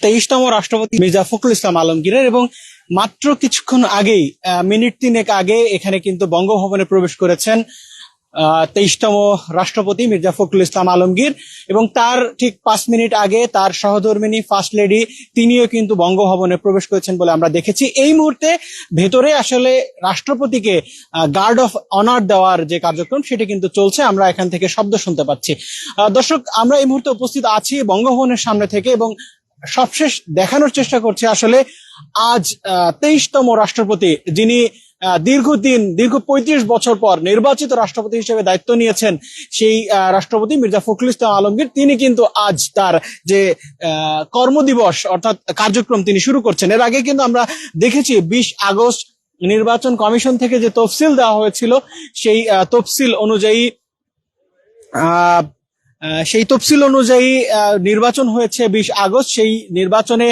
23তম রাষ্ট্রপতি মির্জা ফখরুল ইসলাম আলমগীরের এবং মাত্র কিছুক্ষণ আগেই মিনিট তিনেক আগে এখানে কিন্তু বঙ্গভবনে প্রবেশ করেছেন 23তম রাষ্ট্রপতি মির্জা ফখরুল ইসলাম আলমগীর এবং তার ঠিক 5 মিনিট আগে তার সহধর্মিণী ফার্স্ট লেডি তিনিও কিন্তু বঙ্গভবনে প্রবেশ করেছেন বলে আমরা দেখেছি। এই মুহূর্তে ভেতরে আসলে রাষ্ট্রপতিকে গার্ড অফ অনার দেওয়ার যে কার্যক্রম সেটি কিন্তু চলছে, আমরা এখান থেকে শব্দ শুনতে পাচ্ছি। দর্শক, আমরা এই মুহূর্তে উপস্থিত আছি বঙ্গভবনের সামনে থেকে এবং সবশেষ দেখানোর চেষ্টা করছি আসলে আজ 23তম রাষ্ট্রপতি, যিনি দীর্ঘ 35 বছর পর নির্বাচিত রাষ্ট্রপতি হিসেবে দায়িত্ব নিয়েছেন, সেই রাষ্ট্রপতি মির্জা ফখরুল ইসলাম আলমগীর তিনি কিন্তু আজ তার যে কর্মদিবস অর্থাৎ কার্যক্রম তিনি শুরু করছেন। এর আগে কিন্তু আমরা দেখেছি 20 আগস্ট নির্বাচন কমিশন থেকে যে তফসিল দেওয়া হয়েছিল সেই তফসিল অনুযায়ী নির্বাচন হয়েছে 20 আগস্ট। সেই নির্বাচনে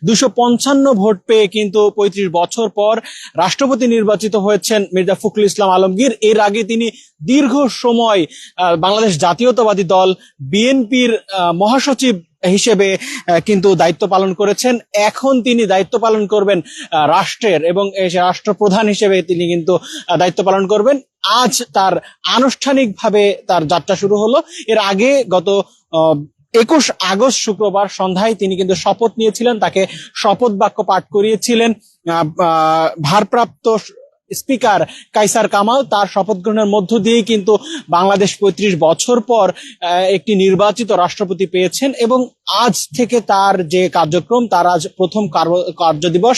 255 ভোট পেয়ে কিন্তু 35 বছর পর রাষ্ট্রপতি নির্বাচিত হয়েছেন মির্জা ফখরুল ইসলাম আলমগীর। এর আগে তিনি দীর্ঘ সময় বাংলাদেশ জাতীয়তাবাদী দল বিএনপির মহাসচিব হিসেবে কিন্তু দায়িত্ব পালন করেছেন। এখন তিনি দায়িত্ব পালন করবেন রাষ্ট্রের এবং রাষ্ট্রপ্রধান হিসেবে তিনি কিন্তু দায়িত্ব পালন করবেন। আজ তার আনুষ্ঠানিকভাবে তার যাত্রা শুরু হলো। এর আগে গত 21 আগস্ট শুক্রবার সন্ধ্যায় তিনি কিন্তু শপথ নিয়েছিলেন, তাকে শপথ বাক্য পাঠ করিয়েছিলেন ভারপ্রাপ্ত স্পিকার কায়সার কামাল। তার শপথ গ্রহণের মধ্য দিয়েই কিন্তু বাংলাদেশ 35 বছর পর একটি নির্বাচিত রাষ্ট্রপতি পেয়েছেন এবং আজ থেকে তার যে কার্যক্রম, তার আজ প্রথম কার্যদিবস।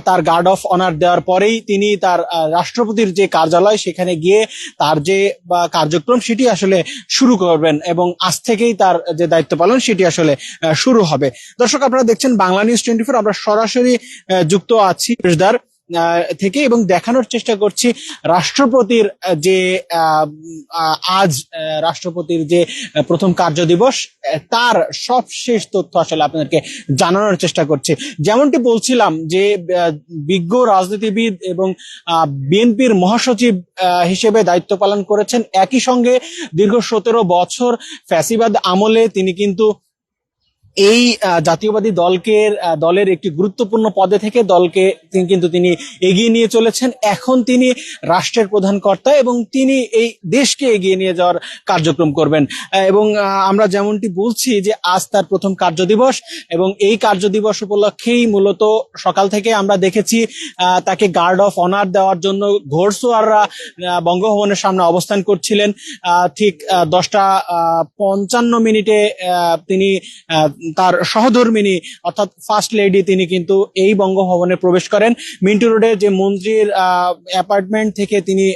তার গার্ড অফ অনার দেওয়ার পরেই তিনি তার রাষ্ট্রপতির যে কার্যালয় সেখানে গিয়ে তার যে কার্যক্রম সেটি আসলে শুরু করবেন এবং আজ থেকেই তার যে দায়িত্ব পালন সেটি আসলে শুরু হবে। দর্শক, আপনারা দেখছেন বাংলা নিউজ 24, আমরা সরাসরি যুক্ত আছি থেকে এবং দেখানোর চেষ্টা করছি রাষ্ট্রপতির যে আজ রাষ্ট্রপতির যে প্রথম কার্যদিবস তার সবশেষ তথ্য আসলে আপনাদেরকে জানানোর চেষ্টা করছি। যেমনটি বলছিলাম যে বিজ্ঞ রাজনীতিবিদ এবং বিএনপির মহাসচিব হিসেবে দায়িত্ব পালন করেছেন, একই সঙ্গে দীর্ঘ 17 বছর ফ্যাসিবাদ আমলে তিনি কিন্তু এই জাতীয়বাদী দলের একটি গুরুত্বপূর্ণ পদে থেকে দলকে তিনি এগিয়ে নিয়ে চলেছেন। এখন তিনি রাষ্ট্রের প্রধান কর্তা এবং তিনি এই দেশকে এগিয়ে নিয়ে যাওয়ার কার্যক্রম করবেন। এবং আমরা যেমনটি বলছি যে আজ তার প্রথম কার্যদিবস এবং এই কার্যদিবস উপলক্ষেই মূলত সকাল থেকে আমরা দেখেছি তাকে গার্ড অফ অনার দেওয়ার জন্য ঘোড়সওয়াররা বঙ্গভবনের সামনে অবস্থান করছিলেন। ঠিক 10টা 55 তিনি তার সহধর্মিণী অর্থাৎ ফার্স্ট লেডি তিনি কিন্তু এই বঙ্গভবনে প্রবেশ করেন। মিন্টু রোডের যে মন্ত্রীর অ্যাপার্টমেন্ট থেকে তিনি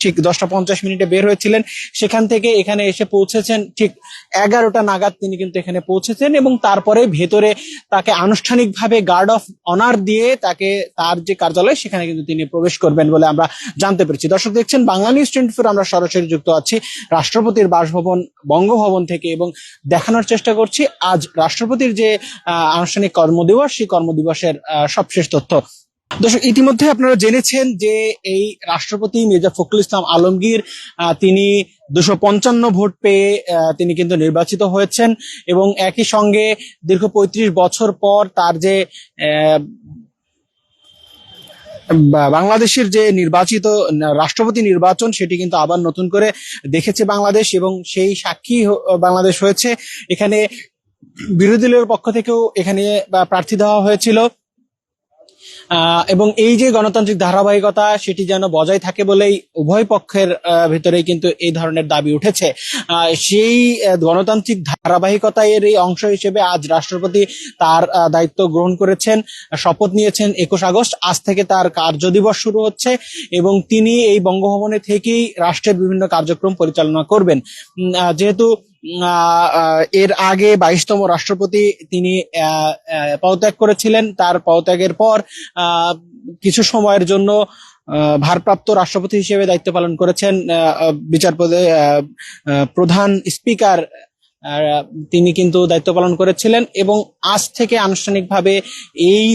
ঠিক 10টা 50 বের হয়েছিলেন, সেখান থেকে এখানে এসে পৌঁছেছেন ঠিক 11টা নাগাদ তিনি কিন্তু এখানে পৌঁছেছেন এবং তারপরে ভেতরে তাকে আনুষ্ঠানিকভাবে গার্ড অফ অনার দিয়ে তাকে তার যে কার্যালয় সেখানে কিন্তু তিনি প্রবেশ করবেন বলে আমরা জানতে পেরেছি। দর্শক, দেখছেন বাংলা নিউজ 24, আমরা সরাসরি যুক্ত আছি রাষ্ট্রপতির বাসভবন বঙ্গভবন থেকে এবং দেখানোর চেষ্টা করছি আজ রাষ্ট্রপতির যে আনুষ্ঠানিক কর্মদিবস সেই কর্মদিবসের সবশেষ তথ্য। দর্শক, ইতিমধ্যে আপনারা জেনেছেন যে এই রাষ্ট্রপতি মির্জা ফখরুল ইসলাম আলমগীর তিনি 255 ভোট পেয়ে তিনি কিন্তু নির্বাচিত হয়েছেন এবং একই সঙ্গে দীর্ঘ 35 বছর পর তার যে বাংলাদেশের যে নির্বাচিত রাষ্ট্রপতি নির্বাচন সেটি কিন্তু আবার নতুন করে দেখেছে বাংলাদেশ এবং সেই সাক্ষী বাংলাদেশ হয়েছে। এখানে বিরোধী দলের পক্ষ থেকেও এখানে প্রার্থী দেওয়া হয়েছিল এবং এই যে গণতান্ত্রিক ধারাবাহিকতা সেটি যেন বজায় থাকে বলেই উভয় পক্ষের ভিতরেই কিন্তু এই ধরনের দাবি উঠেছে। সেই গণতান্ত্রিক ধারাবাহিকতার এই অংশ হিসেবে আজ রাষ্ট্রপতি তার দায়িত্ব গ্রহণ করেছেন, শপথ নিয়েছেন 21 আগস্ট। আজ থেকে তার কার্যদিবস শুরু হচ্ছে এবং তিনি এই বঙ্গভবনে থেকেই রাষ্ট্রের বিভিন্ন কার্যক্রম পরিচালনা করবেন। যেহেতু এর আগে 22তম রাষ্ট্রপতি তিনি পদত্যাগ করেছিলেন, তার পদত্যাগের পর কিছু সময়ের জন্য ভারপ্রাপ্ত রাষ্ট্রপতি হিসেবে দায়িত্ব পালন করেছেন বিচারপতি প্রধান স্পিকার তিনি কিন্তু দায়িত্ব পালন করেছিলেন এবং আজ থেকে আনুষ্ঠানিকভাবে এই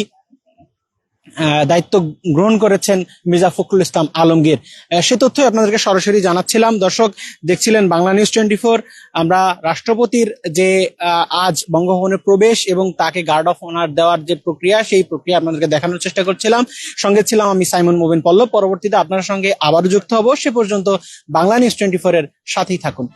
দায়িত্ব গ্রহণ করেছেন মির্জা ফখরুল ইসলাম আলমগীর। সে তথ্যই আপনাদেরকে সরাসরি জানাচ্ছিলাম। দর্শক দেখছিলেন বাংলা নিউজ 24। আমরা রাষ্ট্রপতির যে আজ বঙ্গভবনে প্রবেশ এবং তাকে গার্ড অফ অনার দেওয়ার যে প্রক্রিয়া, সেই প্রক্রিয়া আপনাদেরকে দেখানোর চেষ্টা করছিলাম। সঙ্গে ছিলাম আমি সাইমন মুবিন পল্লব। পরবর্তীতে আপনার সঙ্গে আবারও যুক্ত হব। সে পর্যন্ত বাংলা নিউজ 24 এর সাথেই থাকুন।